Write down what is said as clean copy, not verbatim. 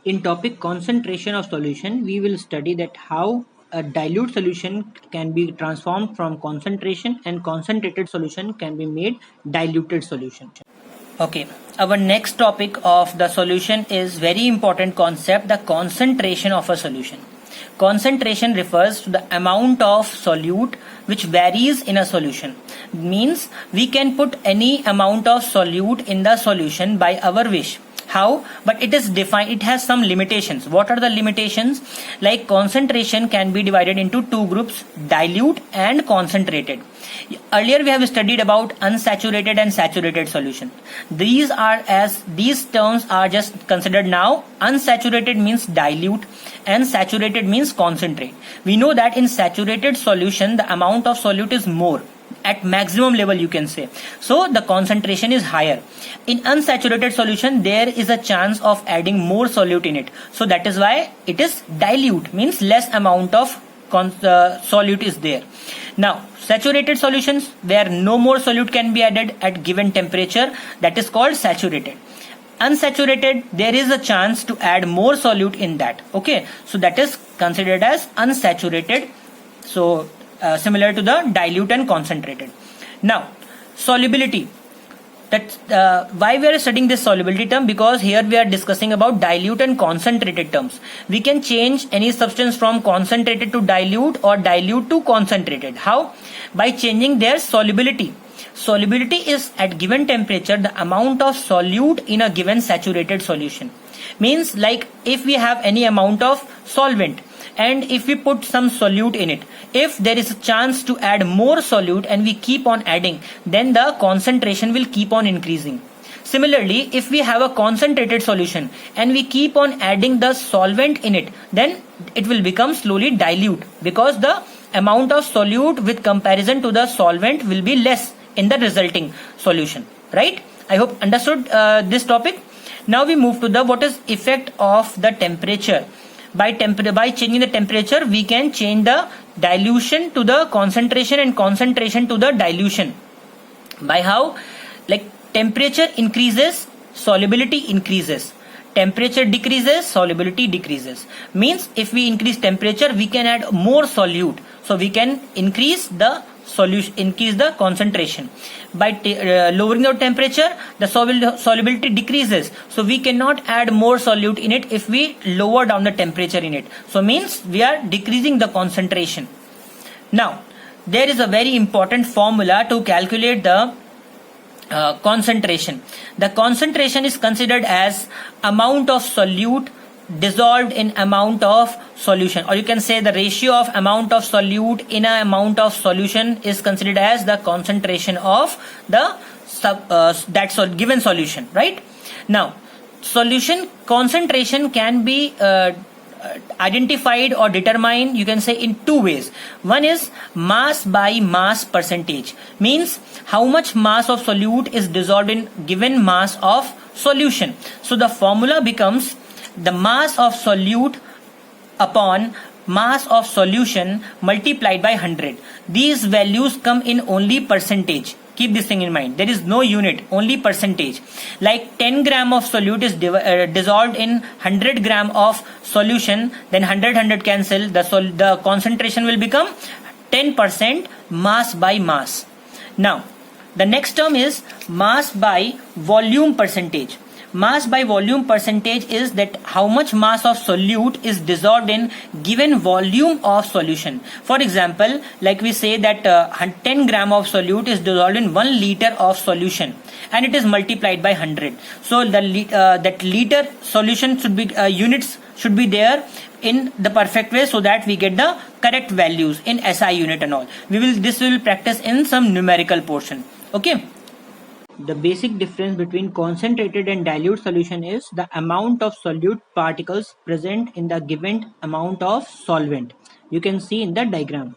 In topic concentration of solution, we will study that how a dilute solution can be transformed from concentration and concentrated solution can be made diluted solution. Okay, our next topic of the solution is very important concept, the concentration of a solution. Concentration refers to the amount of solute which varies in a solution. Means we can put any amount of solute in the solution by our wish. How? But it is defined, it has some limitations. What are the limitations? Like concentration can be divided into two groups, dilute and concentrated. Earlier we have studied about unsaturated and saturated solution. These terms are just considered now. Unsaturated means dilute and saturated means concentrate. We know that in saturated solution the amount of solute is more, at maximum level you can say, so the concentration is higher. In unsaturated solution there is a chance of adding more solute in it, so that is why it is dilute, means less amount of solute is there. Now saturated solutions where no more solute can be added at given temperature, that is called saturated. Unsaturated, there is a chance to add more solute in that. Okay, so that is considered as unsaturated. So similar to the dilute and concentrated. Now solubility, that why we are studying this solubility term, because here we are discussing about dilute and concentrated terms. We can change any substance from concentrated to dilute or dilute to concentrated. How? By changing their solubility. Solubility is at given temperature the amount of solute in a given saturated solution. Means like if we have any amount of solvent and if we put some solute in it, if there is a chance to add more solute and we keep on adding, then the concentration will keep on increasing. Similarly, if we have a concentrated solution and we keep on adding the solvent in it, then it will become slowly dilute, because the amount of solute with comparison to the solvent will be less in the resulting solution, right? I hope understood this topic. Now we move to the what is effect of the temperature. By changing the temperature, we can change the dilution to the concentration and concentration to the dilution. By how? Like temperature increases, solubility increases. Temperature decreases, solubility decreases. Means if we increase temperature, we can add more solute. So we can increase the solution, increase the concentration. By lowering the temperature, the solubility decreases, so we cannot add more solute in it if we lower down the temperature in it. So means we are decreasing the concentration. Now there is a very important formula to calculate the concentration. The concentration is considered as amount of solute dissolved in amount of solution, or you can say the ratio of amount of solute in a amount of solution is considered as the concentration of the given solution, right? Now solution concentration can be identified or determined, you can say, in two ways. One is mass by mass percentage, means how much mass of solute is dissolved in given mass of solution. So the formula becomes the mass of solute upon mass of solution multiplied by 100. These values come in only percentage. Keep this thing in mind. There is no unit, only percentage. Like 10 gram of solute is dissolved in 100 gram of solution, then 100 cancel. The concentration will become 10% mass by mass. Now the next term is mass by volume percentage. Mass by volume percentage is that how much mass of solute is dissolved in given volume of solution. For example, like we say that 10 gram of solute is dissolved in 1 liter of solution and it is multiplied by 100. So that liter solution should be units should be there in the perfect way, so that we get the correct values in SI unit and all. This will practice in some numerical portion. Okay. The basic difference between concentrated and dilute solution is the amount of solute particles present in the given amount of solvent. You can see in the diagram.